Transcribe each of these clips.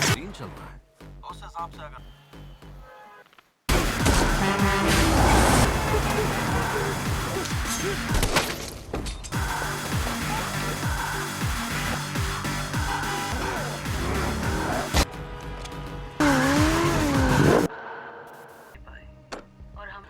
Scene चल रहा है उस हिसाब से अगर और हम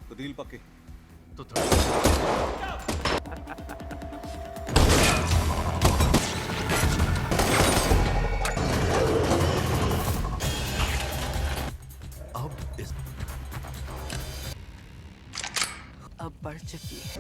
तो डील पक्की। तो थोड़ा अब इस अब बढ़ चुकी है।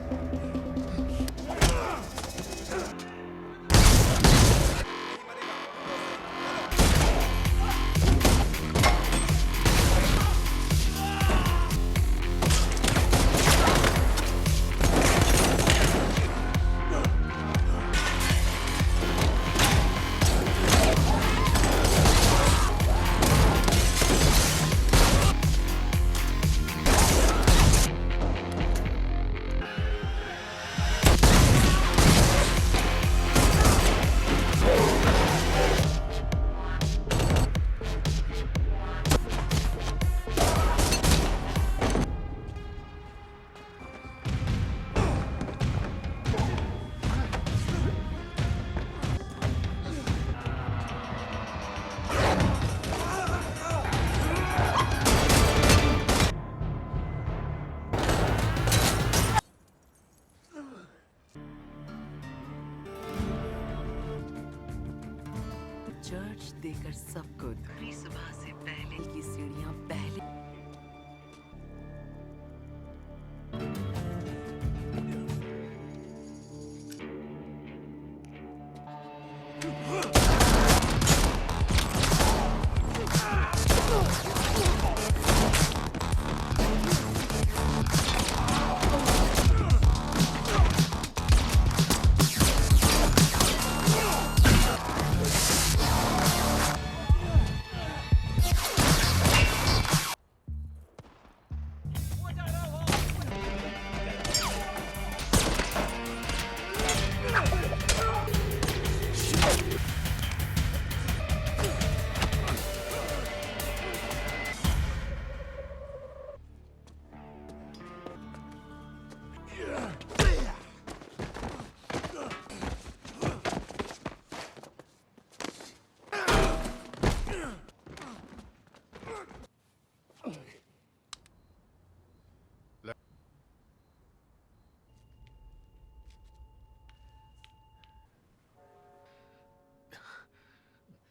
चर्च देकर सबको दूरी सुबह से पहले की सीढ़ियां पहले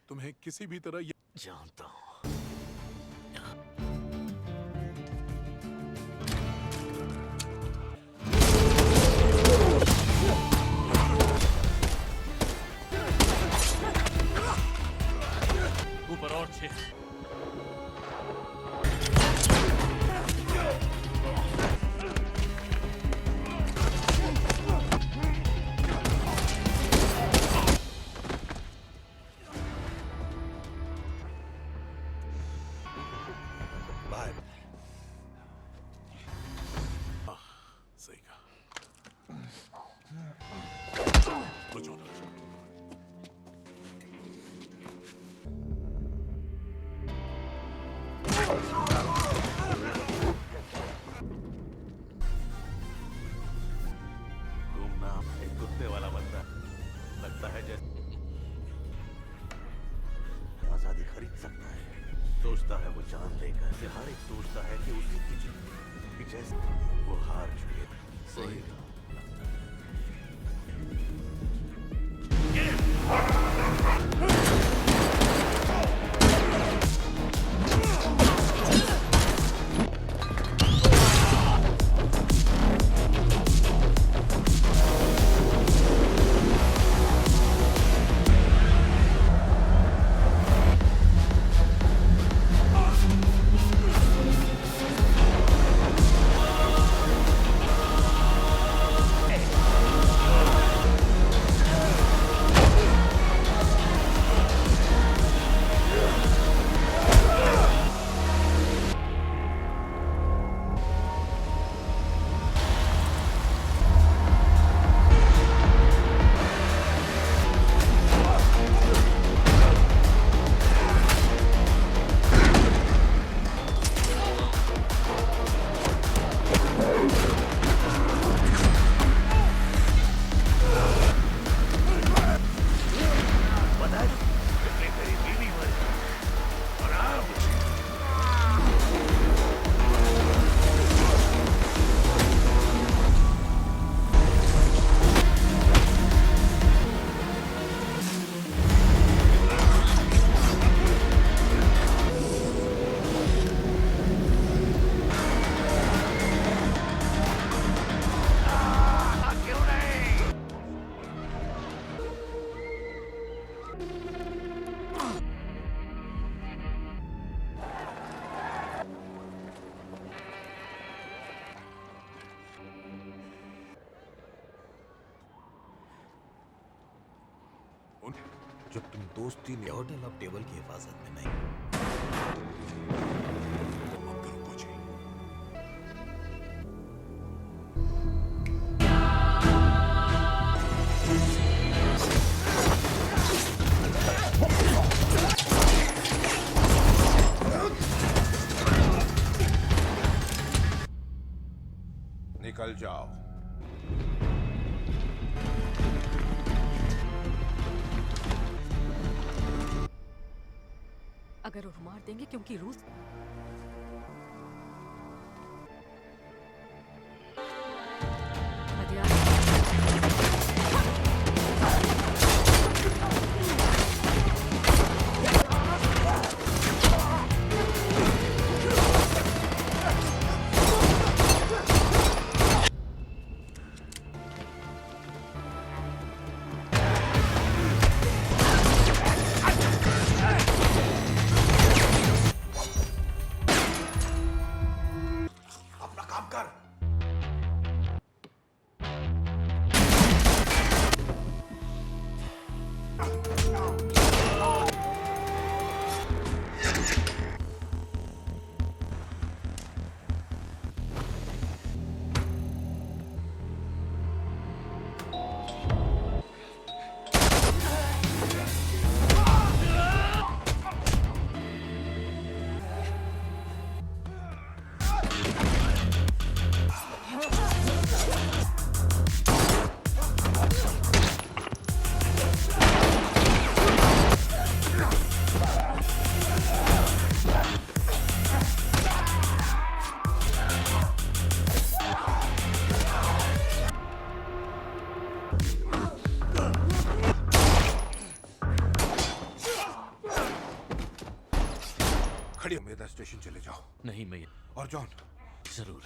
तुम्हें किसी भी तरह जानता हूँ ऊपर और 6 सही कहा। लो जोना। घूमना एक कुत्ते वाला बंदा लगता है जैसे आजादी खरीद सकता है। सोचता है वो जान लेकर हर एक सोचता है कि उसी की जीत कि जैसे वो हार चुके। सही जब तुम दोस्ती में होटल अब टेबल की हिफाजत में नहीं। मत करो कुछ ही। निकल जाओ। अगर वो मार देंगे क्योंकि रूस अपना काम कर। खड़ी मेरा स्टेशन चले जाओ। नहीं मैं और जॉन, जरूर।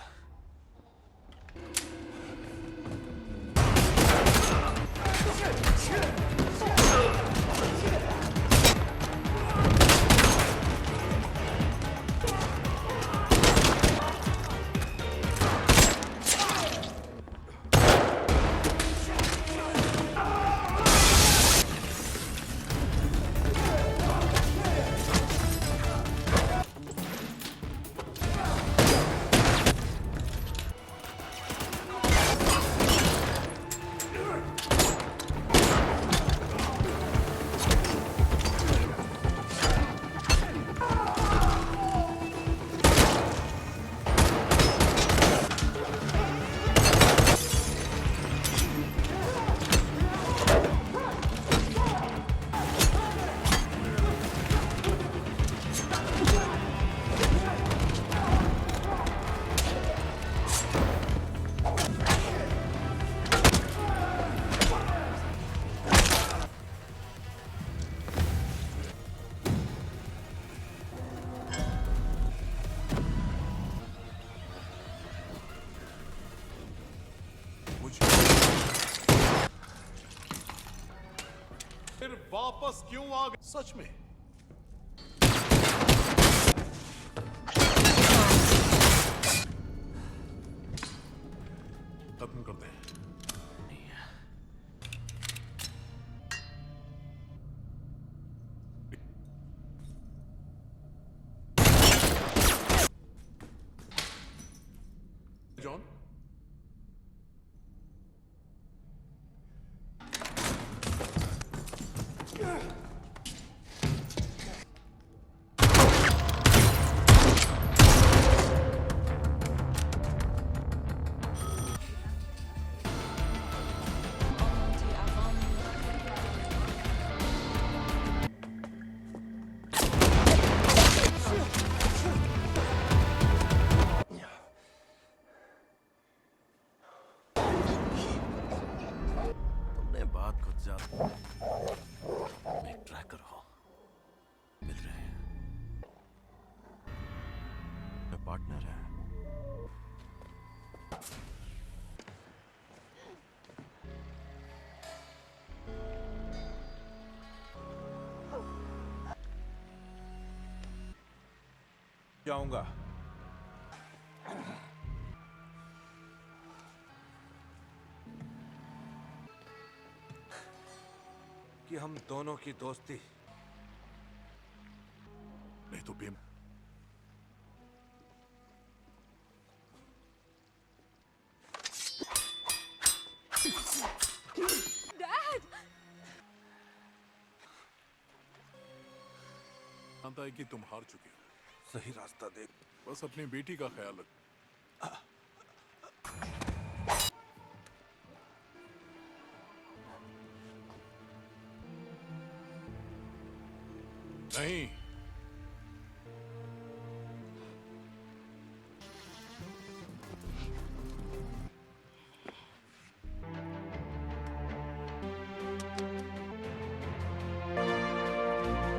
मुझे फिर वापस क्यों आ गए? सच में खत्म कर दे। जॉन, तुमने बात खुद जान। मैं एक ट्रैकर हूं। मिल रहे हैं। मैं पार्टनर है। जाऊंगा। कि हम दोनों की दोस्ती नहीं तो भीम डैड! जानता है कि तुम हार चुके हो। सही रास्ता देख। बस अपनी बेटी का ख्याल रख। नहीं,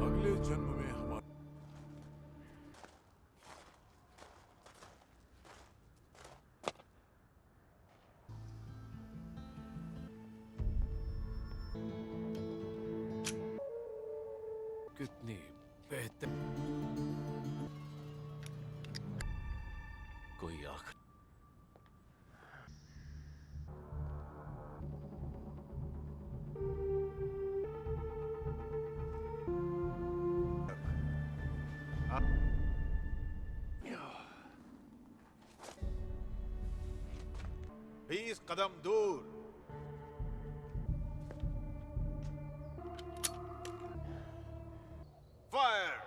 अगले जन्म में हमारा कितनी बेहतर। कोई आखिर बीस कदम दूर। फायर।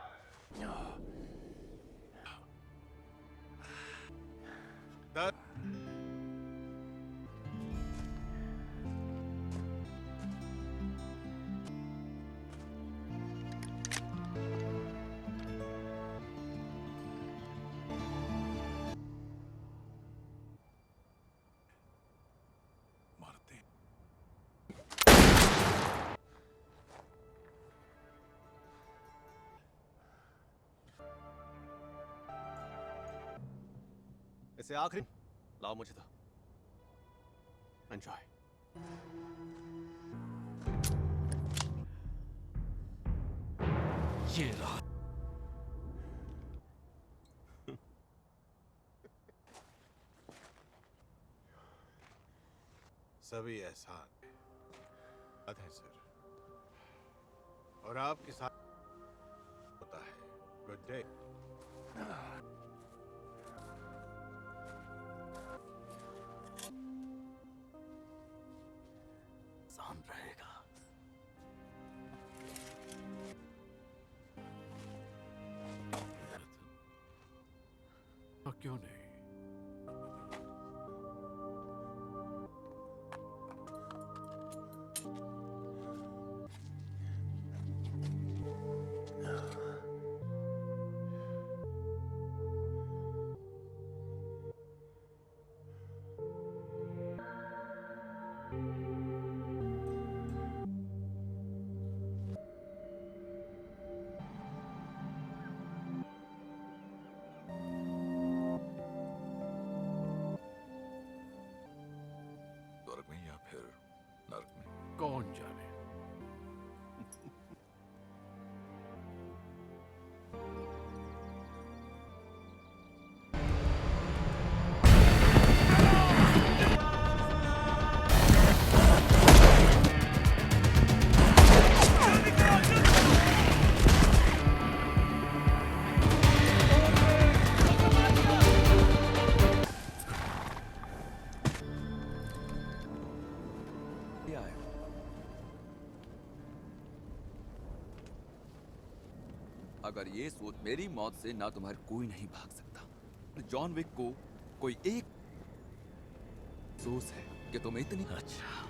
मारते हैं। इसे आखिरी लाओ मुझे तो एंजॉय। ये रहा। सभी एहसान याद है सर, और आपके साथ होता है। Good day. आसान रहेगा। क्यों नहीं? स्वर्ग में या फिर नर्क में? कौन जाने। अगर ये सोच मेरी मौत से ना तुम्हारे कोई नहीं भाग सकता। जॉन विक को कोई एक अफसोस है कि तुम इतनी अच्छा।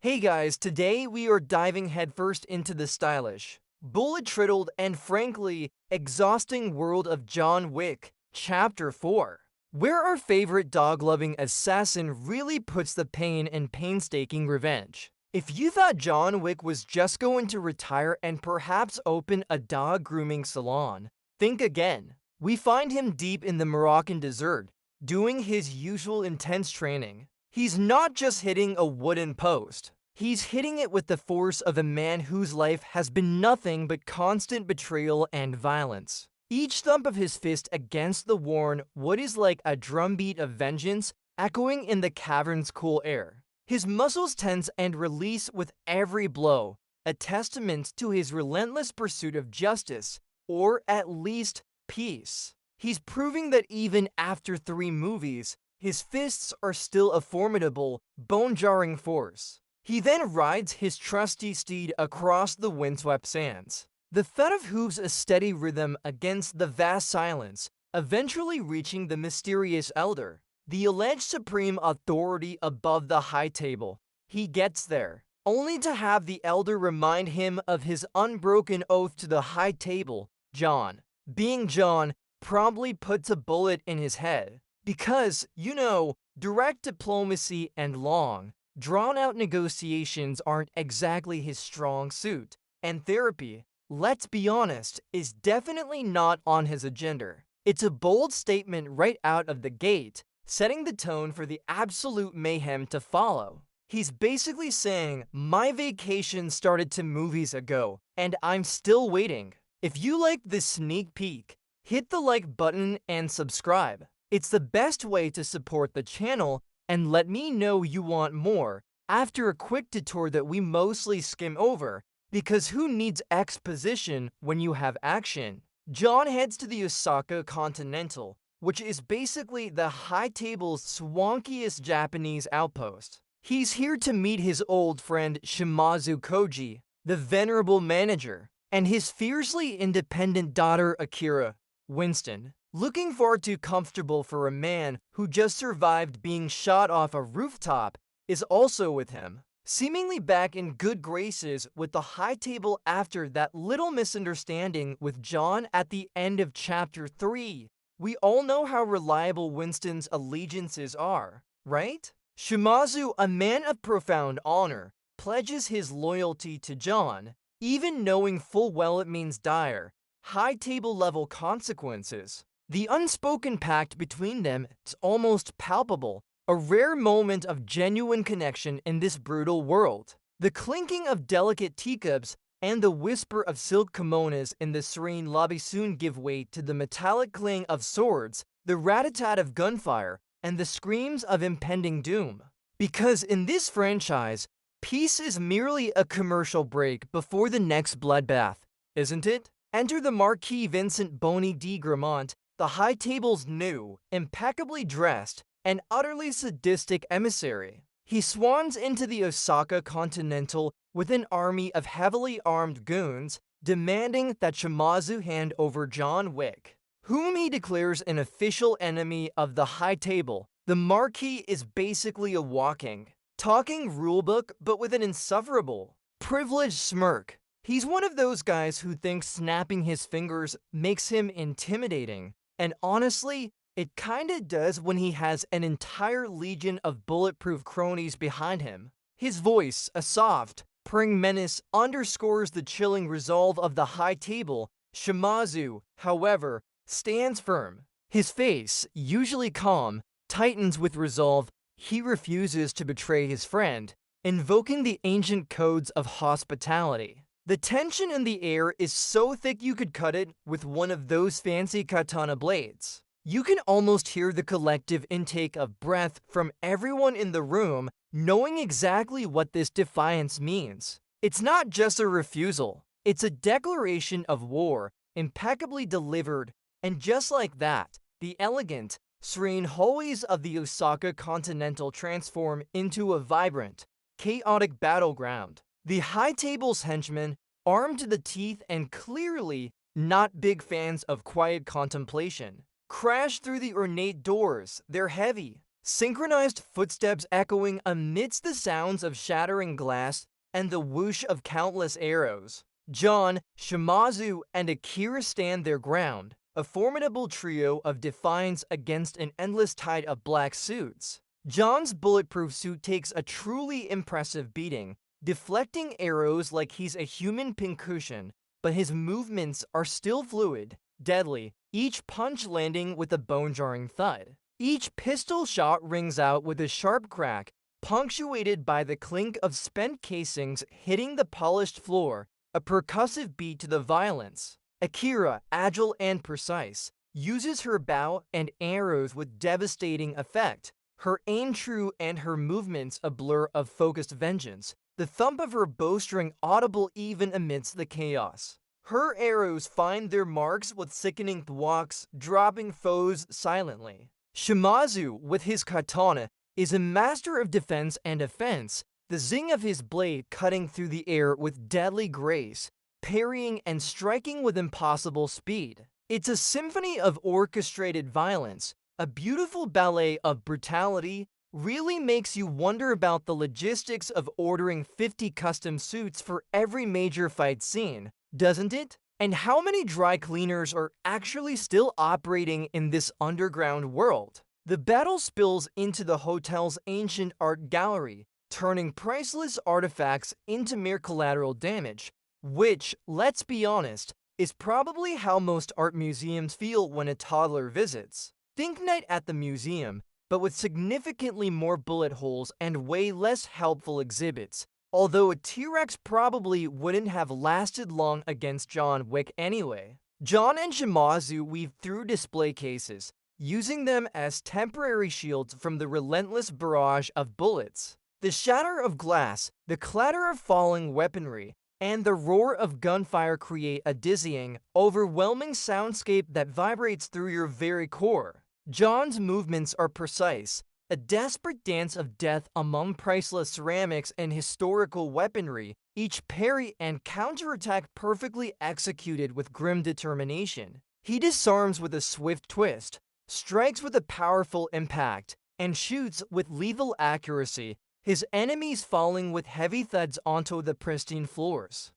Hey guys, today we are diving headfirst into the stylish, bullet-riddled, and frankly, exhausting world of John Wick Chapter 4, where our favorite dog-loving assassin really puts the pain in painstaking revenge. If you thought John Wick was just going to retire and perhaps open a dog grooming salon, think again. We find him deep in the Moroccan desert, doing his usual intense training. He's not just hitting a wooden post. He's hitting it with the force of a man whose life has been nothing but constant betrayal and violence. Each thump of his fist against the worn wood is like a drumbeat of vengeance echoing in the cavern's cool air. His muscles tense and release with every blow, a testament to his relentless pursuit of justice, or at least peace. He's proving that even after 3 movies, his fists are still a formidable, bone-jarring force. He then rides his trusty steed across the windswept sands. The thud of hooves a steady rhythm against the vast silence, eventually reaching the mysterious elder, the alleged supreme authority above the high table. He gets there, only to have the elder remind him of his unbroken oath to the high table. John, being John, promptly puts a bullet in his head. Because, you know, direct diplomacy and long, drawn-out negotiations aren't exactly his strong suit, and therapy, let's be honest, is definitely not on his agenda. It's a bold statement right out of the gate, setting the tone for the absolute mayhem to follow. He's basically saying, my vacation started 2 movies ago, and I'm still waiting. If you liked this sneak peek, hit the like button and subscribe. It's the best way to support the channel and let me know you want more after a quick detour that we mostly skim over, because who needs exposition when you have action? John heads to the Osaka Continental, which is basically the high table's swankiest Japanese outpost. He's here to meet his old friend Shimazu Koji, the venerable manager, and his fiercely independent daughter Akira. Winston, looking far too comfortable for a man who just survived being shot off a rooftop, is also with him, seemingly back in good graces with the high table after that little misunderstanding with John at the end of Chapter 3. We all know how reliable Winston's allegiances are, right? Shimazu, a man of profound honor, pledges his loyalty to John, even knowing full well it means dire, high table level consequences. The unspoken pact between them is almost palpable, a rare moment of genuine connection in this brutal world. The clinking of delicate teacups and the whisper of silk kimonos in the serene lobby soon give way to the metallic clang of swords, the rat-a-tat of gunfire, and the screams of impending doom. Because in this franchise, peace is merely a commercial break before the next bloodbath, isn't it? Enter the Marquis Vincent Boni de Gramont, the high table's new, impeccably dressed, and utterly sadistic emissary. He swans into the Osaka Continental with an army of heavily armed goons, demanding that Shimazu hand over John Wick, whom he declares an official enemy of the high table. The Marquis is basically a walking, talking rulebook, but with an insufferable, privileged smirk. He's one of those guys who thinks snapping his fingers makes him intimidating, and honestly, it kinda does when he has an entire legion of bulletproof cronies behind him. His voice, a soft, purring menace, underscores the chilling resolve of the high table. Shimazu, however, stands firm. His face, usually calm, tightens with resolve. He refuses to betray his friend, invoking the ancient codes of hospitality. The tension in the air is so thick you could cut it with one of those fancy katana blades. You can almost hear the collective intake of breath from everyone in the room, knowing exactly what this defiance means. It's not just a refusal, it's a declaration of war, impeccably delivered, and just like that, the elegant, serene hallways of the Osaka Continental transform into a vibrant, chaotic battleground. The high table's henchmen, armed to the teeth and clearly not big fans of quiet contemplation, crash through the ornate doors. They're heavy, synchronized footsteps echoing amidst the sounds of shattering glass and the whoosh of countless arrows. John, Shimazu, and Akira stand their ground, a formidable trio of defiance against an endless tide of black suits. John's bulletproof suit takes a truly impressive beating, deflecting arrows like he's a human pincushion, but his movements are still fluid, deadly, each punch landing with a bone-jarring thud. Each pistol shot rings out with a sharp crack, punctuated by the clink of spent casings hitting the polished floor, a percussive beat to the violence. Akira, agile and precise, uses her bow and arrows with devastating effect, her aim true and her movements a blur of focused vengeance, the thump of her bowstring audible even amidst the chaos. Her arrows find their marks with sickening thwacks, dropping foes silently. Shimazu, with his katana, is a master of defense and offense, the zing of his blade cutting through the air with deadly grace, parrying and striking with impossible speed. It's a symphony of orchestrated violence, a beautiful ballet of brutality. Really makes you wonder about the logistics of ordering 50 custom suits for every major fight scene, doesn't it? And how many dry cleaners are actually still operating in this underground world? The battle spills into the hotel's ancient art gallery, turning priceless artifacts into mere collateral damage, which, let's be honest, is probably how most art museums feel when a toddler visits. Think Night at the Museum, but with significantly more bullet holes and way less helpful exhibits, although a T-Rex probably wouldn't have lasted long against John Wick anyway. John and Shimazu weave through display cases, using them as temporary shields from the relentless barrage of bullets. The shatter of glass, the clatter of falling weaponry, and the roar of gunfire create a dizzying, overwhelming soundscape that vibrates through your very core. John's movements are precise, a desperate dance of death among priceless ceramics and historical weaponry, each parry and counterattack perfectly executed with grim determination. He disarms with a swift twist, strikes with a powerful impact, and shoots with lethal accuracy, his enemies falling with heavy thuds onto the pristine floors,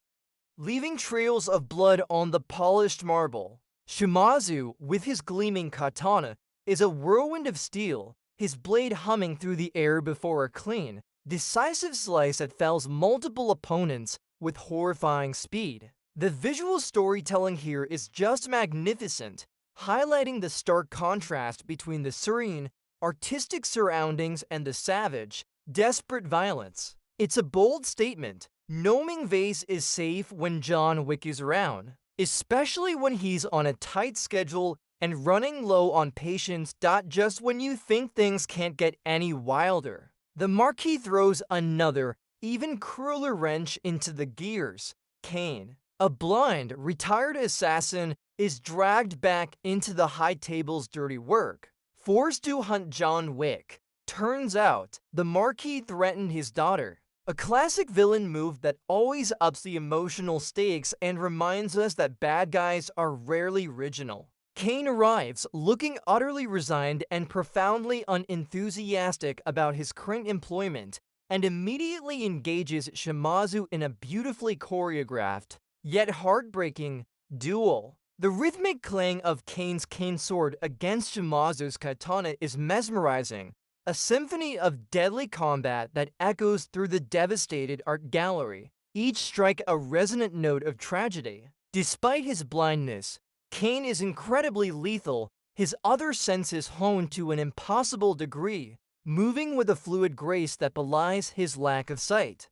leaving trails of blood on the polished marble. Shimazu, with his gleaming katana, is a whirlwind of steel, his blade humming through the air before a clean, decisive slice that fells multiple opponents with horrifying speed. The visual storytelling here is just magnificent, highlighting the stark contrast between the serene, artistic surroundings and the savage, desperate violence. It's a bold statement. Knowing Vase is safe when John Wick is around, especially when he's on a tight schedule and running low on patience. Just when you think things can't get any wilder, the Marquis throws another, even crueler wrench into the gears. Kane, a blind, retired assassin, is dragged back into the high table's dirty work, forced to hunt John Wick. Turns out, the Marquis threatened his daughter. A classic villain move that always ups the emotional stakes and reminds us that bad guys are rarely original. Kane arrives, looking utterly resigned and profoundly unenthusiastic about his current employment, and immediately engages Shimazu in a beautifully choreographed, yet heartbreaking, duel. The rhythmic clang of Kane's cane sword against Shimazu's katana is mesmerizing, a symphony of deadly combat that echoes through the devastated art gallery, each strike a resonant note of tragedy. Despite his blindness, Kane is incredibly lethal, his other senses honed to an impossible degree, moving with a fluid grace that belies his lack of sight,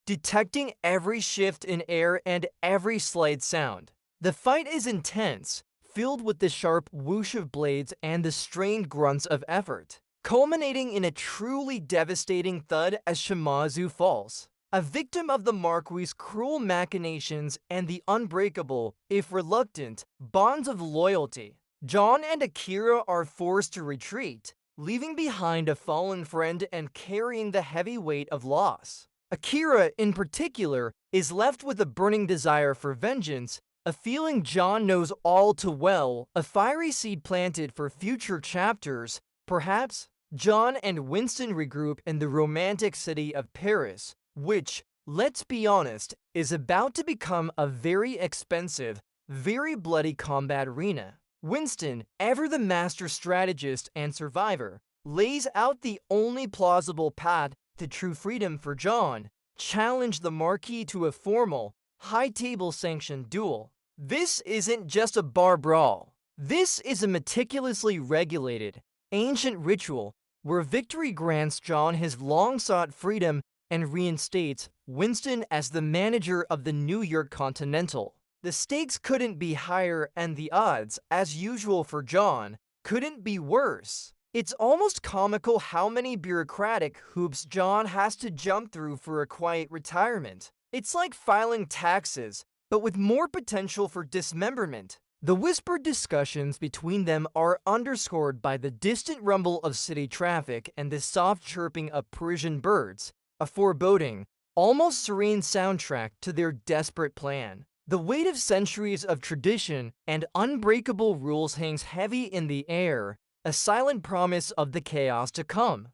detecting every shift in air and every slight sound. The fight is intense, filled with the sharp whoosh of blades and the strained grunts of effort, culminating in a truly devastating thud as Shimazu falls, a victim of the Marquis' cruel machinations and the unbreakable, if reluctant, bonds of loyalty. John and Akira are forced to retreat, leaving behind a fallen friend and carrying the heavy weight of loss. Akira, in particular, is left with a burning desire for vengeance, a feeling John knows all too well, a fiery seed planted for future chapters. Perhaps John and Winston regroup in the romantic city of Paris, which, let's be honest, is about to become a very expensive, very bloody combat arena. Winston, ever the master strategist and survivor, lays out the only plausible path to true freedom for John: challenge the Marquis to a formal, high-table sanctioned duel. This isn't just a bar brawl. This is a meticulously regulated, ancient ritual where victory grants John his long-sought freedom and reinstates Winston as the manager of the New York Continental. The stakes couldn't be higher, and the odds, as usual for John, couldn't be worse. It's almost comical how many bureaucratic hoops John has to jump through for a quiet retirement. It's like filing taxes, but with more potential for dismemberment. The whispered discussions between them are underscored by the distant rumble of city traffic and the soft chirping of Parisian birds, a foreboding, almost serene soundtrack to their desperate plan. The weight of centuries of tradition and unbreakable rules hangs heavy in the air, a silent promise of the chaos to come.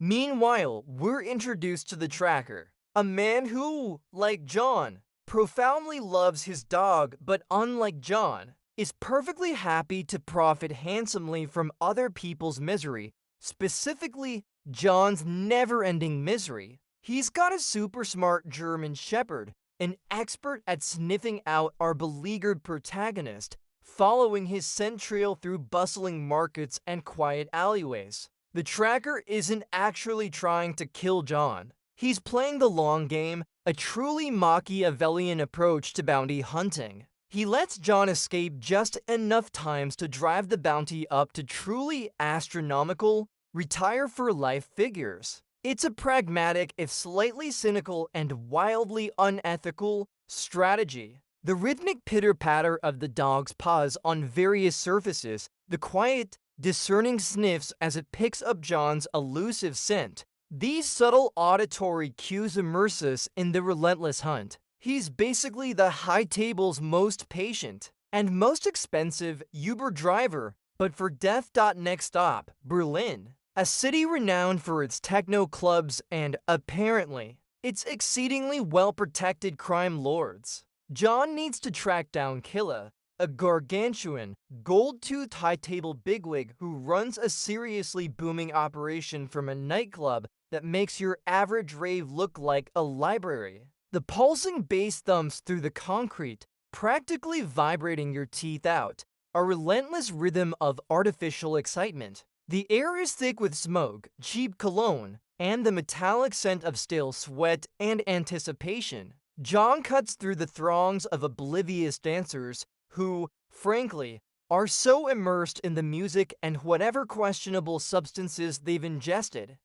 Meanwhile, we're introduced to the tracker, a man who, like John, profoundly loves his dog, but unlike John, is perfectly happy to profit handsomely from other people's misery, specifically John's never-ending misery. He's got a super smart German shepherd, an expert at sniffing out our beleaguered protagonist, following his scent trail through bustling markets and quiet alleyways. The tracker isn't actually trying to kill John. He's playing the long game, a truly Machiavellian approach to bounty hunting. He lets John escape just enough times to drive the bounty up to truly astronomical, retire-for-life figures. It's a pragmatic, if slightly cynical and wildly unethical, strategy. The rhythmic pitter-patter of the dog's paws on various surfaces, the quiet, discerning sniffs as it picks up John's elusive scent, these subtle auditory cues immerse us in the relentless hunt. He's basically the high table's most patient and most expensive Uber driver, but for Death. Next stop, Berlin, a city renowned for its techno clubs and, apparently, its exceedingly well-protected crime lords. John needs to track down Killa, a gargantuan, gold-toothed high-table bigwig who runs a seriously booming operation from a nightclub that makes your average rave look like a library. The pulsing bass thumps through the concrete, practically vibrating your teeth out, a relentless rhythm of artificial excitement. The air is thick with smoke, cheap cologne, and the metallic scent of stale sweat and anticipation. John cuts through the throngs of oblivious dancers who, frankly, are so immersed in the music and whatever questionable substances they've ingested,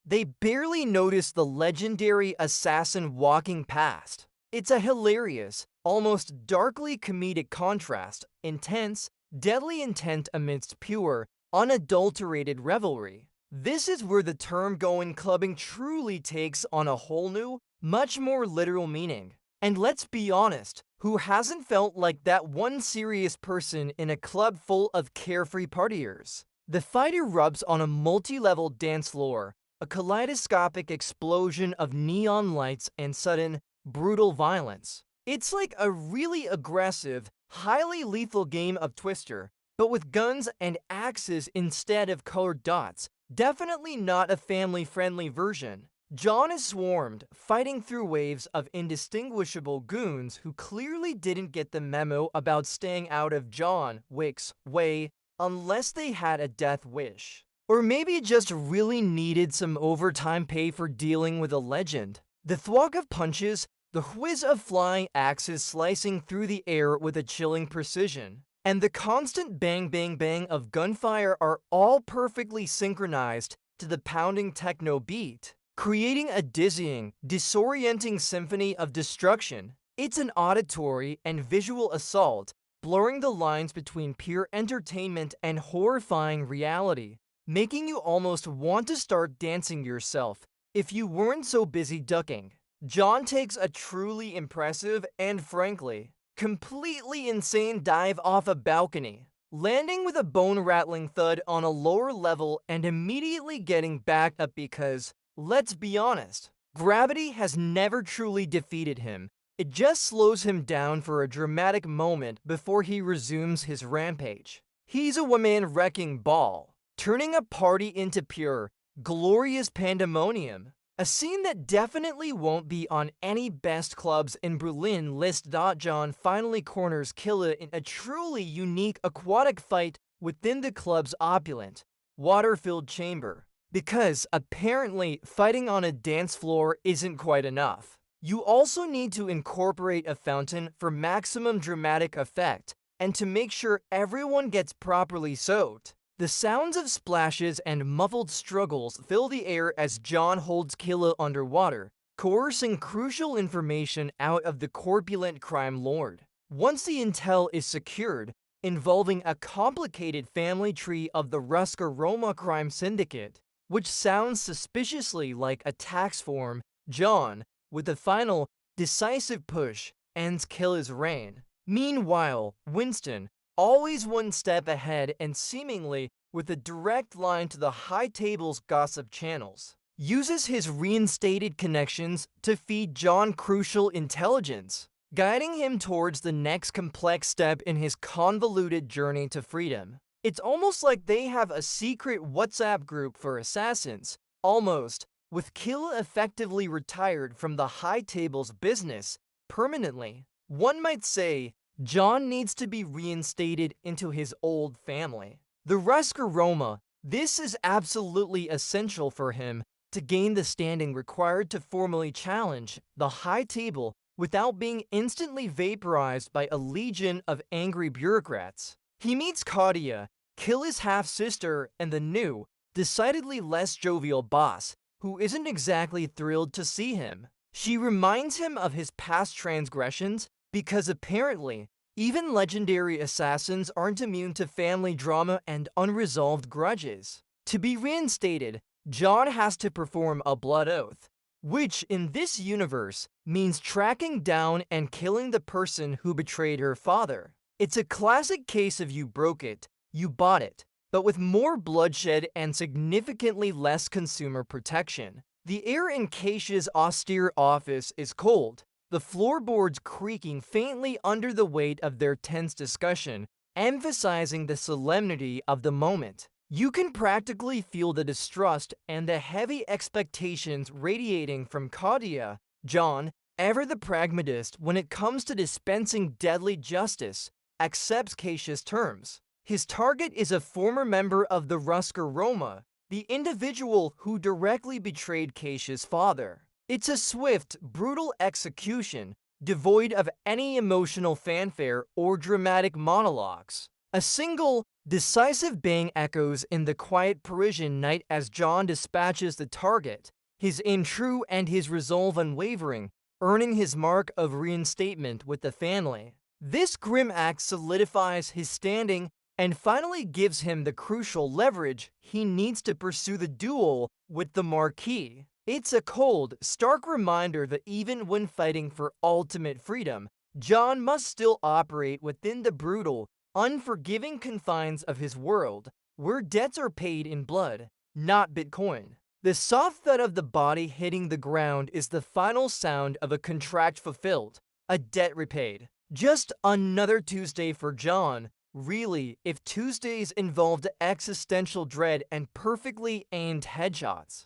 they barely notice the legendary assassin walking past. It's a hilarious, almost darkly comedic contrast, intense, deadly intent amidst pure, unadulterated revelry. This is where the term going clubbing truly takes on a whole new, much more literal meaning. And let's be honest, who hasn't felt like that one serious person in a club full of carefree partiers? The fighter rubs on a multi-level dance floor, a kaleidoscopic explosion of neon lights and sudden, brutal violence. It's like a really aggressive, highly lethal game of Twister, but with guns and axes instead of colored dots. Definitely not a family-friendly version. John is swarmed, fighting through waves of indistinguishable goons who clearly didn't get the memo about staying out of John Wick's way unless they had a death wish. Or maybe just really needed some overtime pay for dealing with a legend. The thwack of punches, the whiz of flying axes slicing through the air with a chilling precision, and the constant bang bang bang of gunfire are all perfectly synchronized to the pounding techno beat, creating a dizzying, disorienting symphony of destruction. It's an auditory and visual assault, blurring the lines between pure entertainment and horrifying reality, making you almost want to start dancing yourself if you weren't so busy ducking. John takes a truly impressive and, frankly, completely insane dive off a balcony, landing with a bone-rattling thud on a lower level and immediately getting back up because, let's be honest, gravity has never truly defeated him. It just slows him down for a dramatic moment before he resumes his rampage. He's a one-man wrecking ball, turning a party into pure, glorious pandemonium. A scene that definitely won't be on any best clubs in Berlin list. John finally corners Killa in a truly unique aquatic fight within the club's opulent, water-filled chamber. Because, apparently, fighting on a dance floor isn't quite enough. You also need to incorporate a fountain for maximum dramatic effect, and to make sure everyone gets properly soaked. The sounds of splashes and muffled struggles fill the air as John holds Killa underwater, coercing crucial information out of the corpulent crime lord. Once the intel is secured, involving a complicated family tree of the Roma crime syndicate, which sounds suspiciously like a tax form, John, with a final, decisive push, ends Killa's reign. Meanwhile, Winston, always one step ahead and seemingly with a direct line to the high table's gossip channels, uses his reinstated connections to feed John crucial intelligence, guiding him towards the next complex step in his convoluted journey to freedom. It's almost like they have a secret WhatsApp group for assassins, almost, with Killa effectively retired from the high table's business permanently. One might say, John needs to be reinstated into his old family. The Roma, this is absolutely essential for him to gain the standing required to formally challenge the high table without being instantly vaporized by a legion of angry bureaucrats. He meets Claudia, Killa's half-sister, and the new, decidedly less jovial boss, who isn't exactly thrilled to see him. She reminds him of his past transgressions because apparently, even legendary assassins aren't immune to family drama and unresolved grudges. To be reinstated, John has to perform a blood oath, which in this universe means tracking down and killing the person who betrayed her father. It's a classic case of you broke it, you bought it, but with more bloodshed and significantly less consumer protection. The air in Keisha's austere office is cold, the floorboards creaking faintly under the weight of their tense discussion, emphasizing the solemnity of the moment. You can practically feel the distrust and the heavy expectations radiating from Claudia. John, ever the pragmatist when it comes to dispensing deadly justice, accepts Keisha's terms. His target is a former member of the Roma, the individual who directly betrayed Keisha's father. It's a swift, brutal execution, devoid of any emotional fanfare or dramatic monologues. A single, decisive bang echoes in the quiet Parisian night as John dispatches the target, his aim true and his resolve unwavering, earning his mark of reinstatement with the family. This grim act solidifies his standing and finally gives him the crucial leverage he needs to pursue the duel with the Marquis. It's a cold, stark reminder that even when fighting for ultimate freedom, John must still operate within the brutal, unforgiving confines of his world, where debts are paid in blood, not Bitcoin. The soft thud of the body hitting the ground is the final sound of a contract fulfilled, a debt repaid. Just another Tuesday for John. Really, if Tuesdays involved existential dread and perfectly aimed headshots.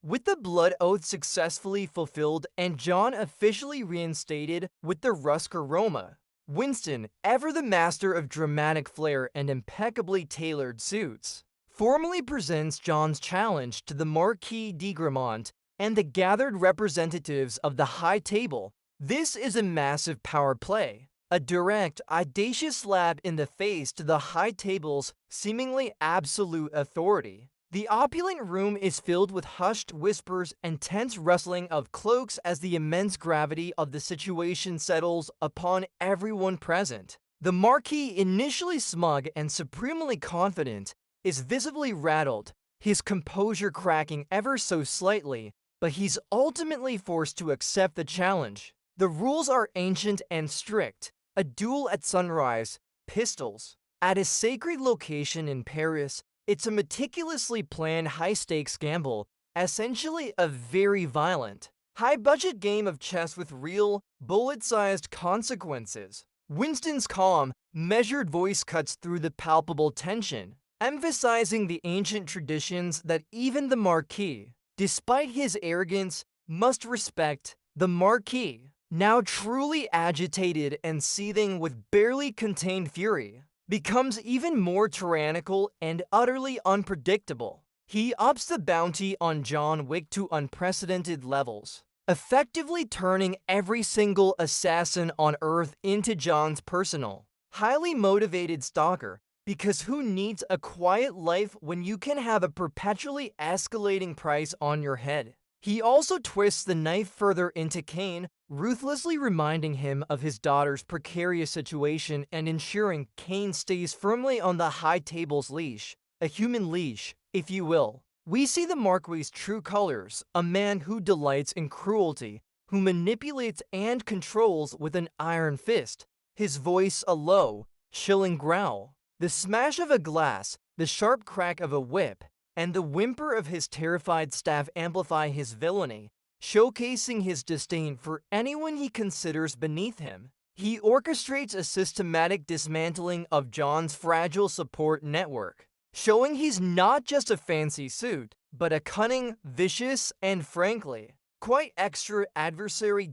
With the blood oath successfully fulfilled and John officially reinstated with the Roma, Winston, ever the master of dramatic flair and impeccably tailored suits, formally presents John's challenge to the Marquis de Gramont and the gathered representatives of the high table. This is a massive power play, a direct, audacious slap in the face to the high table's seemingly absolute authority. The opulent room is filled with hushed whispers and tense rustling of cloaks as the immense gravity of the situation settles upon everyone present. The Marquis, initially smug and supremely confident, is visibly rattled, his composure cracking ever so slightly, but he's ultimately forced to accept the challenge. The rules are ancient and strict. A duel at sunrise, pistols. At a sacred location in Paris, it's a meticulously planned high-stakes gamble, essentially a very violent, high-budget game of chess with real, bullet-sized consequences. Winston's calm, measured voice cuts through the palpable tension, emphasizing the ancient traditions that even the Marquis, despite his arrogance, must respect. The Marquis, now truly agitated and seething with barely contained fury, becomes even more tyrannical and utterly unpredictable. He ups the bounty on John Wick to unprecedented levels, effectively turning every single assassin on Earth into John's personal, highly motivated stalker, Because who needs a quiet life when you can have a perpetually escalating price on your head? He also twists the knife further into Kane, ruthlessly reminding him of his daughter's precarious situation and ensuring Kane stays firmly on the high table's leash, a human leash, if you will. We see the Marquis' true colors, a man who delights in cruelty, who manipulates and controls with an iron fist, his voice a low, chilling growl. The smash of a glass, the sharp crack of a whip, and the whimper of his terrified staff amplify his villainy, showcasing his disdain for anyone he considers beneath him. He orchestrates a systematic dismantling of John's fragile support network, showing he's not just a fancy suit, but a cunning, vicious, and frankly, quite extra adversary.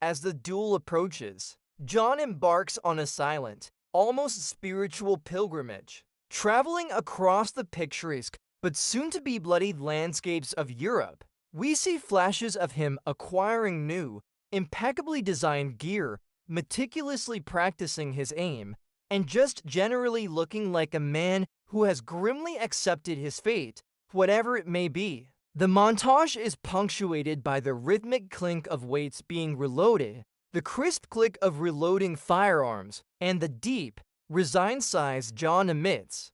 As the duel approaches, John embarks on a silent, almost spiritual pilgrimage, traveling across the picturesque but soon-to-be bloodied landscapes of Europe. We see flashes of him acquiring new, impeccably designed gear, meticulously practicing his aim, and just generally looking like a man who has grimly accepted his fate, whatever it may be. The montage is punctuated by the rhythmic clink of weights being reloaded, the crisp click of reloading firearms, and the deep, resigned sighs John emits,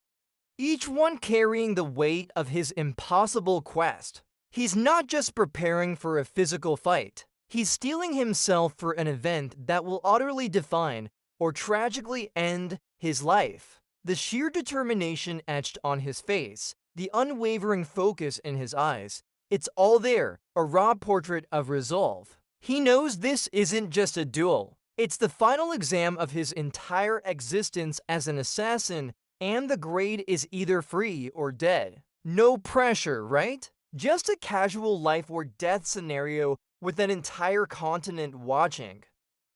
each one carrying the weight of his impossible quest. He's not just preparing for a physical fight, he's steeling himself for an event that will utterly define, or tragically end, his life. The sheer determination etched on his face, the unwavering focus in his eyes, it's all there, a raw portrait of resolve. He knows this isn't just a duel, it's the final exam of his entire existence as an assassin, and the grade is either free or dead. No pressure, right? Just a casual life or death scenario with an entire continent watching.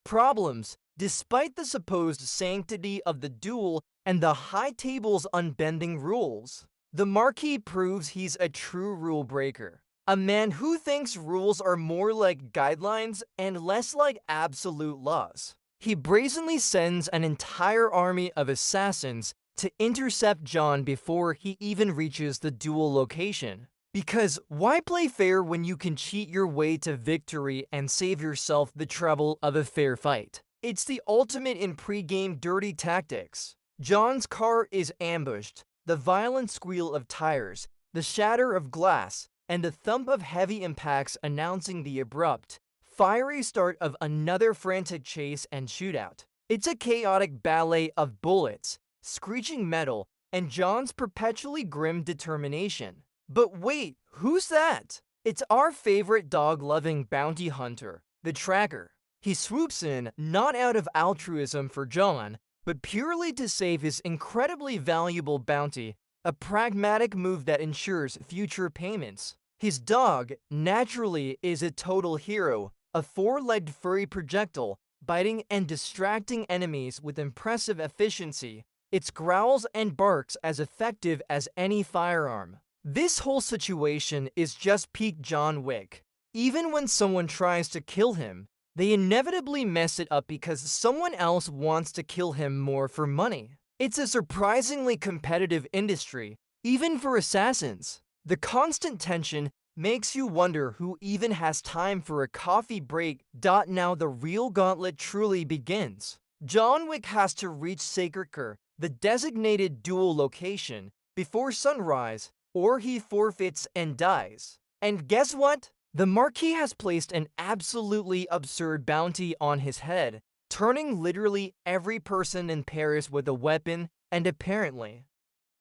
Problems: despite the supposed sanctity of the duel and the high table's unbending rules, the Marquis proves he's a true rule breaker. A man who thinks rules are more like guidelines and less like absolute laws. He brazenly sends an entire army of assassins to intercept John before he even reaches the duel location. Because why play fair when you can cheat your way to victory and save yourself the trouble of a fair fight? It's the ultimate in pre-game dirty tactics. John's car is ambushed, the violent squeal of tires, the shatter of glass, and the thump of heavy impacts announcing the abrupt, fiery start of another frantic chase and shootout. It's a chaotic ballet of bullets, screeching metal, and John's perpetually grim determination. But wait, who's that? It's our favorite dog-loving bounty hunter, the Tracker. He swoops in not out of altruism for John, but purely to save his incredibly valuable bounty, a pragmatic move that ensures future payments. His dog, naturally, is a total hero, a four-legged furry projectile, biting and distracting enemies with impressive efficiency, its growls and barks as effective as any firearm. This whole situation is just peak John Wick. Even when someone tries to kill him, they inevitably mess it up because someone else wants to kill him more for money. It's a surprisingly competitive industry, even for assassins. The constant tension makes you wonder who even has time for a coffee break. Now the real gauntlet truly begins. John Wick has to reach Sacred, the designated duel location, before sunrise, or he forfeits and dies. And guess what? The Marquis has placed an absolutely absurd bounty on his head, turning literally every person in Paris with a weapon and apparently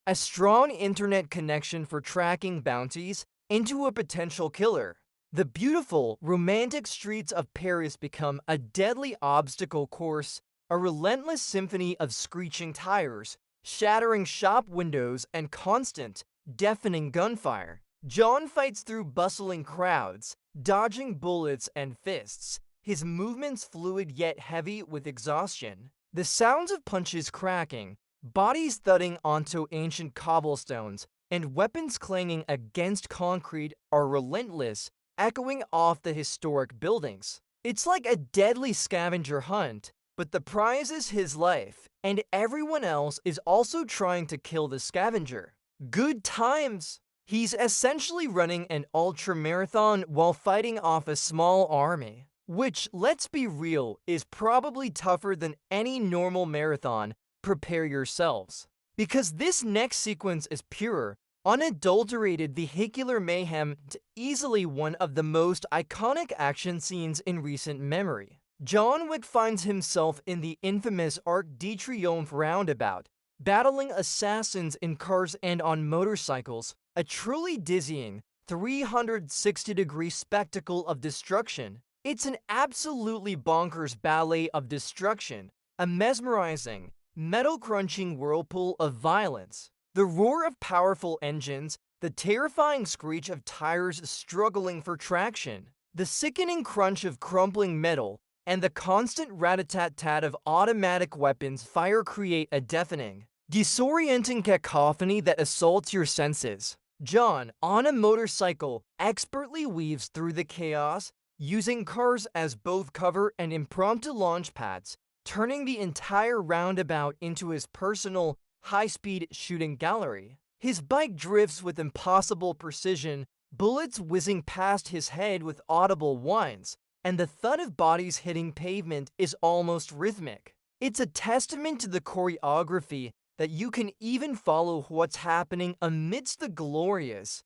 a strong internet connection for tracking bounties into a potential killer. The beautiful, romantic streets of Paris become a deadly obstacle course, a relentless symphony of screeching tires, shattering shop windows, and constant, deafening gunfire. John fights through bustling crowds, dodging bullets and fists, his movements fluid yet heavy with exhaustion. The sounds of punches cracking, bodies thudding onto ancient cobblestones, and weapons clanging against concrete are relentless, echoing off the historic buildings. It's like a deadly scavenger hunt, but the prize is his life, and everyone else is also trying to kill the scavenger. Good times! He's essentially running an ultra-marathon while fighting off a small army, which, let's be real, is probably tougher than any normal marathon. Prepare yourselves. Because this next sequence is pure, unadulterated vehicular mayhem, easily one of the most iconic action scenes in recent memory. John Wick finds himself in the infamous Arc de Triomphe roundabout, battling assassins in cars and on motorcycles, a truly dizzying 360-degree spectacle of destruction. It's an absolutely bonkers ballet of destruction, a mesmerizing, metal-crunching whirlpool of violence. The roar of powerful engines, the terrifying screech of tires struggling for traction, the sickening crunch of crumbling metal, and the constant rat-a-tat-tat of automatic weapons fire create a deafening, disorienting cacophony that assaults your senses. John, on a motorcycle, expertly weaves through the chaos, using cars as both cover and impromptu launch pads, turning the entire roundabout into his personal, high-speed shooting gallery. His bike drifts with impossible precision, bullets whizzing past his head with audible whines, and the thud of bodies hitting pavement is almost rhythmic. It's a testament to the choreography that you can even follow what's happening amidst the glorious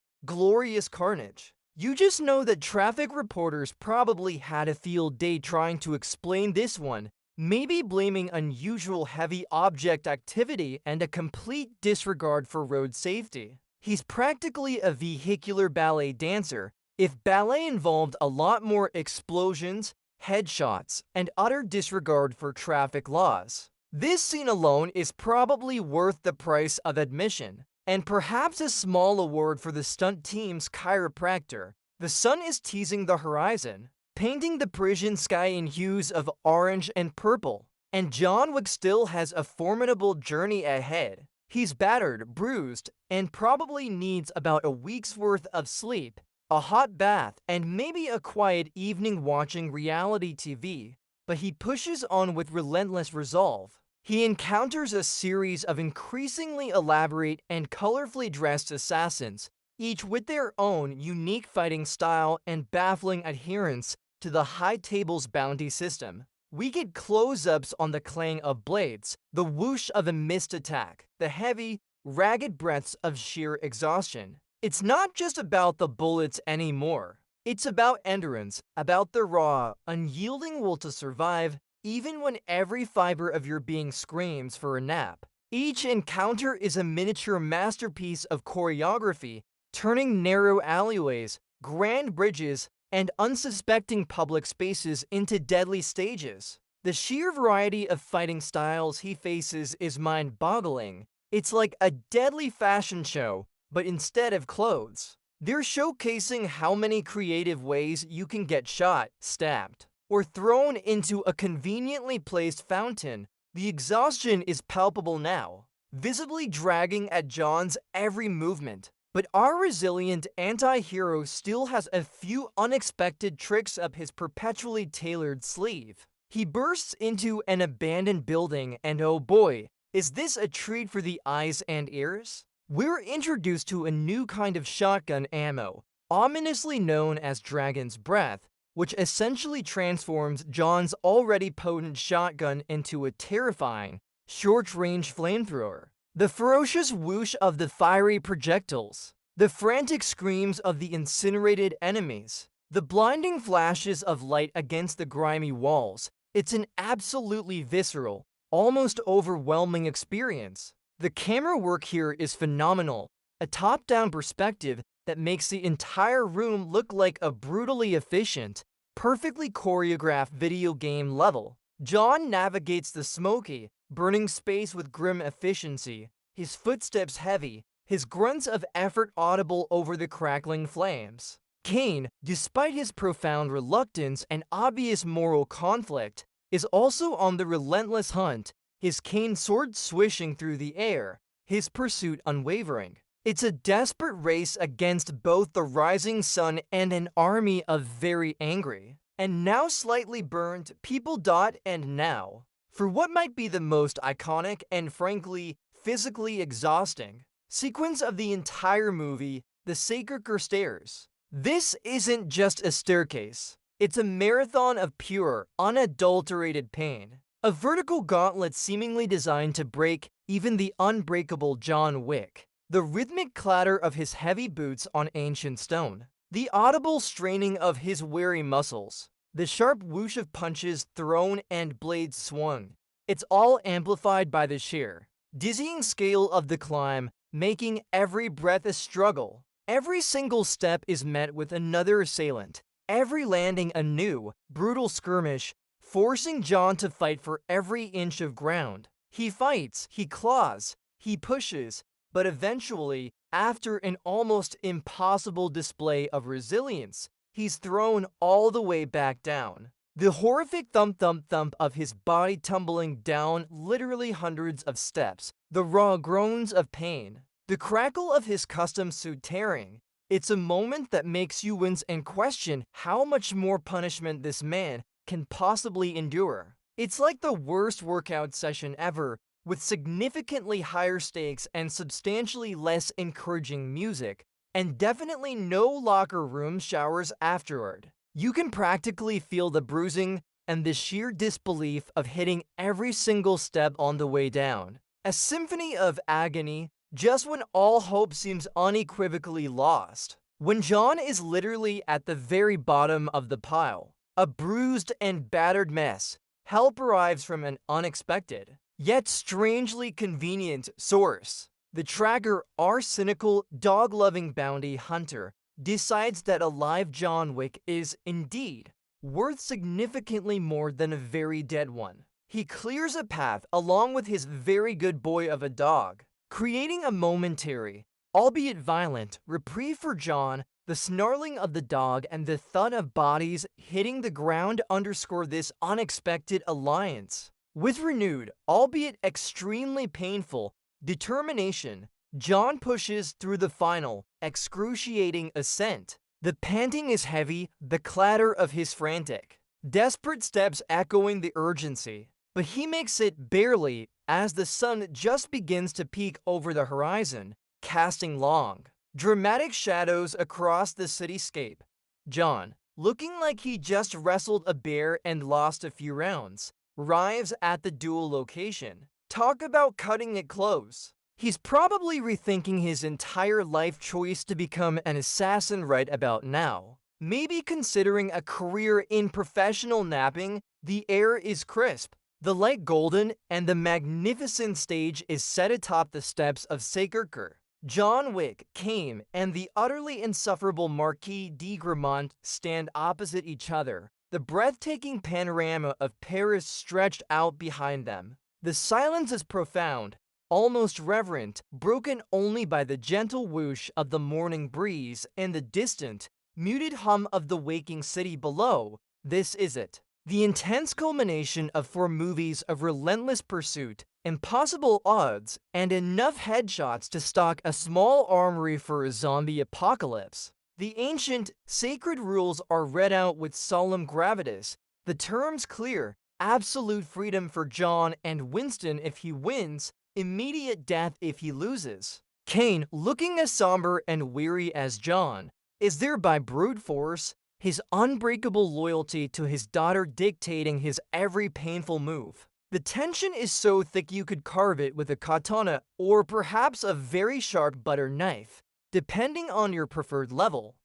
carnage. You just know that traffic reporters probably had a field day trying to explain this one, maybe blaming unusual heavy object activity and a complete disregard for road safety. He's practically a vehicular ballet dancer, if ballet involved a lot more explosions, headshots, and utter disregard for traffic laws. This scene alone is probably worth the price of admission, and perhaps a small award for the stunt team's chiropractor. The sun is teasing the horizon, painting the Parisian sky in hues of orange and purple, and John Wick still has a formidable journey ahead. He's battered, bruised, and probably needs about a week's worth of sleep, a hot bath, and maybe a quiet evening watching reality TV, but he pushes on with relentless resolve. He encounters a series of increasingly elaborate and colorfully dressed assassins, each with their own unique fighting style and baffling adherence to the High Table's bounty system. We get close-ups on the clang of blades, the whoosh of a missed attack, the heavy, ragged breaths of sheer exhaustion. It's not just about the bullets anymore. It's about endurance, about the raw, unyielding will to survive, even when every fiber of your being screams for a nap. Each encounter is a miniature masterpiece of choreography, turning narrow alleyways, grand bridges, and unsuspecting public spaces into deadly stages. The sheer variety of fighting styles he faces is mind-boggling. It's like a deadly fashion show, but instead of clothes. They're showcasing how many creative ways you can get shot, stabbed, or thrown into a conveniently placed fountain. The exhaustion is palpable now, visibly dragging at John's every movement. But our resilient anti-hero still has a few unexpected tricks up his perpetually tailored sleeve. He bursts into an abandoned building, and oh boy, is this a treat for the eyes and ears? We're introduced to a new kind of shotgun ammo, ominously known as Dragon's Breath, which essentially transforms John's already potent shotgun into a terrifying, short-range flamethrower. The ferocious whoosh of the fiery projectiles, the frantic screams of the incinerated enemies, the blinding flashes of light against the grimy walls. It's an absolutely visceral, almost overwhelming experience. The camera work here is phenomenal, a top-down perspective that makes the entire room look like a brutally efficient, perfectly choreographed video game level. John navigates the smoky, burning space with grim efficiency, his footsteps heavy, his grunts of effort audible over the crackling flames. Kane, despite his profound reluctance and obvious moral conflict, is also on the relentless hunt, his cane sword swishing through the air, his pursuit unwavering. It's a desperate race against both the rising sun and an army of very angry, and now slightly burned people. And now, for what might be the most iconic and frankly, physically exhausting sequence of the entire movie, the Sacred Stairs. This isn't just a staircase. It's a marathon of pure, unadulterated pain. A vertical gauntlet seemingly designed to break even the unbreakable John Wick. The rhythmic clatter of his heavy boots on ancient stone. The audible straining of his weary muscles. The sharp whoosh of punches thrown and blades swung. It's all amplified by the sheer, dizzying scale of the climb, making every breath a struggle. Every single step is met with another assailant. Every landing a new, brutal skirmish, forcing John to fight for every inch of ground. He fights, he claws, he pushes, but eventually, after an almost impossible display of resilience, he's thrown all the way back down. The horrific thump-thump-thump of his body tumbling down literally hundreds of steps, the raw groans of pain, the crackle of his custom suit tearing. It's a moment that makes you wince and question how much more punishment this man can possibly endure. It's like the worst workout session ever, with significantly higher stakes and substantially less encouraging music, and definitely no locker room showers afterward. You can practically feel the bruising and the sheer disbelief of hitting every single step on the way down. A symphony of agony, just when all hope seems unequivocally lost. When John is literally at the very bottom of the pile, a bruised and battered mess, help arrives from an unexpected, yet strangely convenient source. The tracker, our cynical, dog-loving bounty hunter, decides that a live John Wick is, indeed, worth significantly more than a very dead one. He clears a path along with his very good boy of a dog, creating a momentary, albeit violent, reprieve for John. The snarling of the dog and the thud of bodies hitting the ground underscore this unexpected alliance. With renewed, albeit extremely painful, determination, John pushes through the final, excruciating ascent. The panting is heavy, the clatter of his frantic, desperate steps echoing the urgency. But he makes it barely as the sun just begins to peek over the horizon, casting long, dramatic shadows across the cityscape. John, looking like he just wrestled a bear and lost a few rounds, arrives at the duel location. Talk about cutting it close. He's probably rethinking his entire life choice to become an assassin right about now. Maybe considering a career in professional napping. The air is crisp, the light golden, and the magnificent stage is set atop the steps of Sacred. John Wick, Kane, and the utterly insufferable Marquis de Gramont stand opposite each other, the breathtaking panorama of Paris stretched out behind them. The silence is profound, almost reverent, broken only by the gentle whoosh of the morning breeze and the distant, muted hum of the waking city below. This is it. The intense culmination of 4 movies of relentless pursuit, impossible odds, and enough headshots to stock a small armory for a zombie apocalypse. The ancient, sacred rules are read out with solemn gravitas, the terms clear: absolute freedom for John and Winston if he wins, immediate death if he loses. Kane, looking as somber and weary as John, is there by brute force, his unbreakable loyalty to his daughter dictating his every painful move. The tension is so thick you could carve it with a katana or perhaps a very sharp butter knife, depending on your preferred level.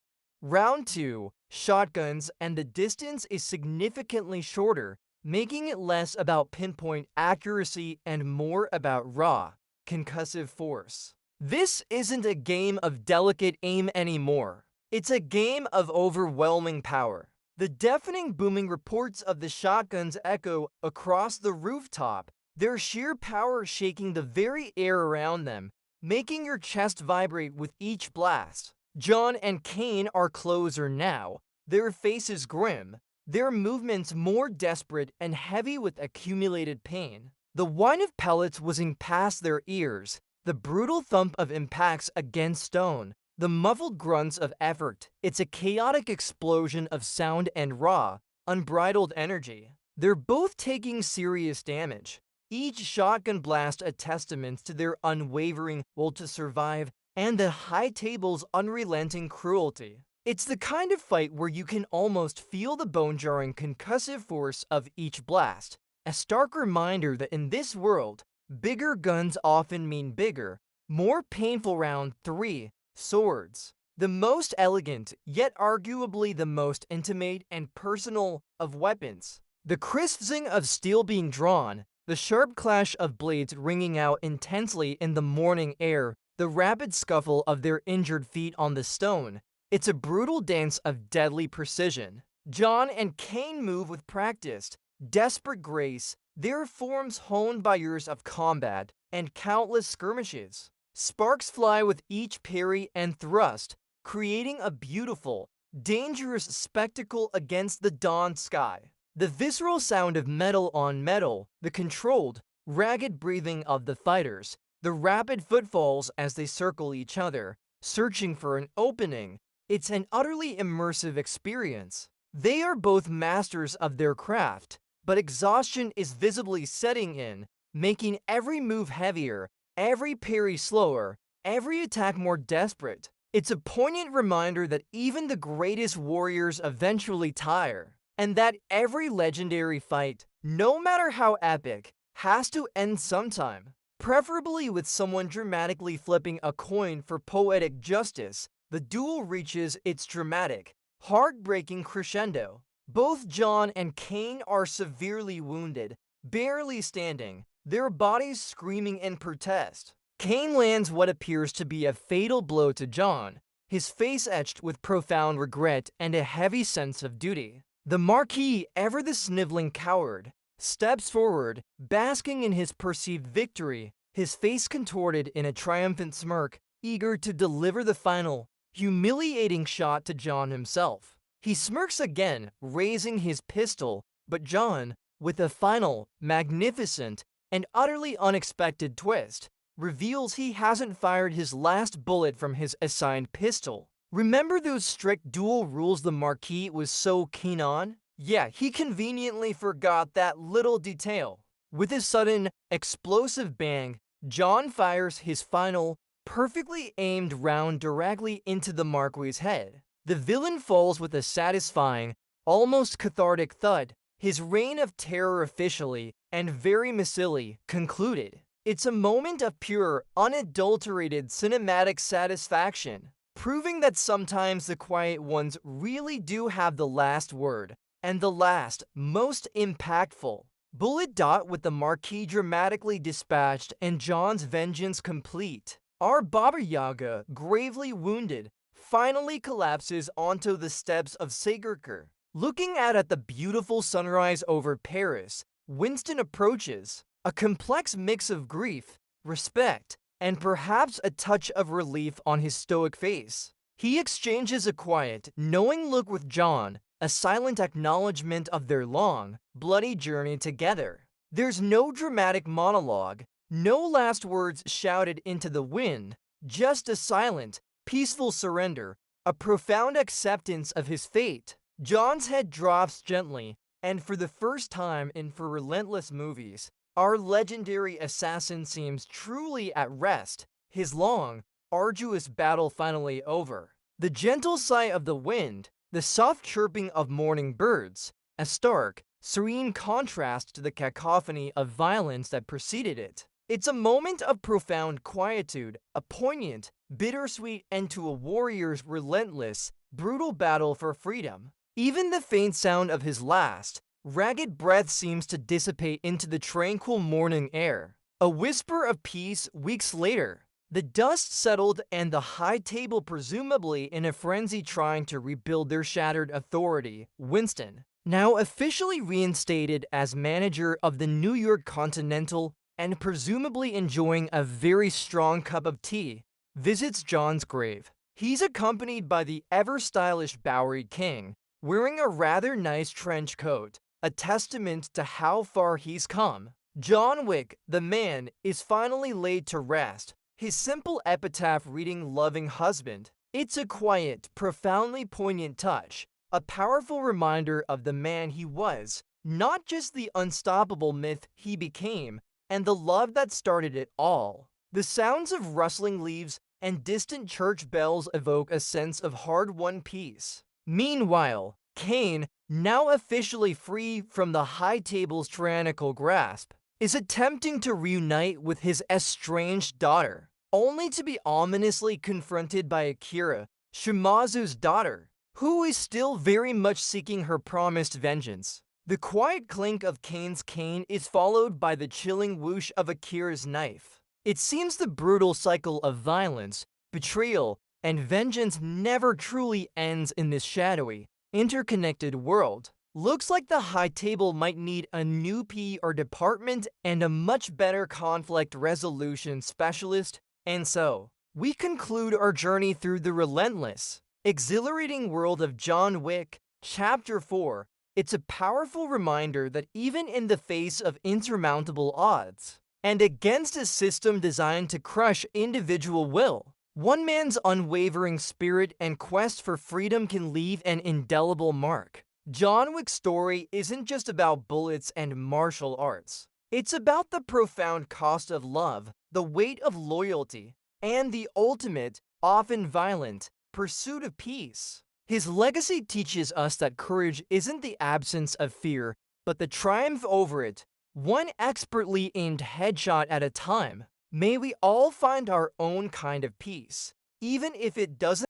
Round 2, shotguns, and the distance is significantly shorter, making it less about pinpoint accuracy and more about raw, concussive force. This isn't a game of delicate aim anymore. It's a game of overwhelming power. The deafening booming reports of the shotguns echo across the rooftop, their sheer power shaking the very air around them, making your chest vibrate with each blast. John and Kane are closer now, their faces grim, their movements more desperate and heavy with accumulated pain. The whine of pellets whizzing past their ears, the brutal thump of impacts against stone, the muffled grunts of effort. It's a chaotic explosion of sound and raw, unbridled energy. They're both taking serious damage, each shotgun blast a testament to their unwavering will to survive and the high table's unrelenting cruelty. It's the kind of fight where you can almost feel the bone-jarring concussive force of each blast, a stark reminder that in this world, bigger guns often mean bigger, more painful round 3 swords. The most elegant, yet arguably the most intimate and personal of weapons. The crisp zing of steel being drawn, the sharp clash of blades ringing out intensely in the morning air, the rapid scuffle of their injured feet on the stone. It's a brutal dance of deadly precision. John and Kane move with practiced, desperate grace, their forms honed by years of combat and countless skirmishes. Sparks fly with each parry and thrust, creating a beautiful, dangerous spectacle against the dawn sky. The visceral sound of metal on metal, the controlled, ragged breathing of the fighters, the rapid footfalls as they circle each other, searching for an opening. It's an utterly immersive experience. They are both masters of their craft, but exhaustion is visibly setting in, making every move heavier, every parry slower, every attack more desperate. It's a poignant reminder that even the greatest warriors eventually tire, and that every legendary fight, no matter how epic, has to end sometime, preferably with someone dramatically flipping a coin for poetic justice. The duel reaches its dramatic, heartbreaking crescendo. Both John and Kane are severely wounded, barely standing, their bodies screaming in protest. Kane lands what appears to be a fatal blow to John, his face etched with profound regret and a heavy sense of duty. The Marquis, ever the sniveling coward, steps forward, basking in his perceived victory, his face contorted in a triumphant smirk, eager to deliver the final, humiliating shot to John himself. He smirks again, raising his pistol, but John, with a final, magnificent, and utterly unexpected twist, reveals he hasn't fired his last bullet from his assigned pistol. Remember those strict duel rules the Marquis was so keen on? Yeah, he conveniently forgot that little detail. With a sudden, explosive bang, John fires his final, perfectly aimed round directly into the Marquis' head. The villain falls with a satisfying, almost cathartic thud, his reign of terror officially, and very missily, concluded. It's a moment of pure, unadulterated cinematic satisfaction, proving that sometimes the quiet ones really do have the last word, and the last, most impactful. Bullet dot with the Marquis dramatically dispatched and John's vengeance complete. Our Baba Yaga, gravely wounded, finally collapses onto the steps of Sagurker. Looking out at the beautiful sunrise over Paris, Winston approaches, a complex mix of grief, respect, and perhaps a touch of relief on his stoic face. He exchanges a quiet, knowing look with John, a silent acknowledgement of their long, bloody journey together. There's no dramatic monologue, no last words shouted into the wind, just a silent, peaceful surrender, a profound acceptance of his fate. John's head drops gently, and for the first time in For Relentless movies, our legendary assassin seems truly at rest, his long, arduous battle finally over. The gentle sigh of the wind, the soft chirping of morning birds, a stark, serene contrast to the cacophony of violence that preceded it. It's a moment of profound quietude, a poignant, bittersweet end to a warrior's relentless, brutal battle for freedom. Even the faint sound of his last, ragged breath seems to dissipate into the tranquil morning air. A whisper of peace weeks later. The dust settled and the high table presumably in a frenzy trying to rebuild their shattered authority. Winston, now officially reinstated as manager of the New York Continental and presumably enjoying a very strong cup of tea, visits John's grave. He's accompanied by the ever-stylish Bowery King, wearing a rather nice trench coat, a testament to how far he's come. John Wick, the man, is finally laid to rest, his simple epitaph reading loving husband. It's a quiet, profoundly poignant touch, a powerful reminder of the man he was, not just the unstoppable myth he became, and the love that started it all. The sounds of rustling leaves and distant church bells evoke a sense of hard-won peace. Meanwhile, Cain, now officially free from the High Table's tyrannical grasp, is attempting to reunite with his estranged daughter, only to be ominously confronted by Akira, Shimazu's daughter, who is still very much seeking her promised vengeance. The quiet clink of Cain's cane is followed by the chilling whoosh of Akira's knife. It seems the brutal cycle of violence, betrayal, and vengeance never truly ends in this shadowy, interconnected world. Looks like the High Table might need a new PR department and a much better conflict resolution specialist, and so, we conclude our journey through the relentless, exhilarating world of John Wick Chapter 4. It's a powerful reminder that even in the face of insurmountable odds, and against a system designed to crush individual will, one man's unwavering spirit and quest for freedom can leave an indelible mark. John Wick's story isn't just about bullets and martial arts. It's about the profound cost of love, the weight of loyalty, and the ultimate, often violent, pursuit of peace. His legacy teaches us that courage isn't the absence of fear, but the triumph over it, one expertly aimed headshot at a time. May we all find our own kind of peace, even if it doesn't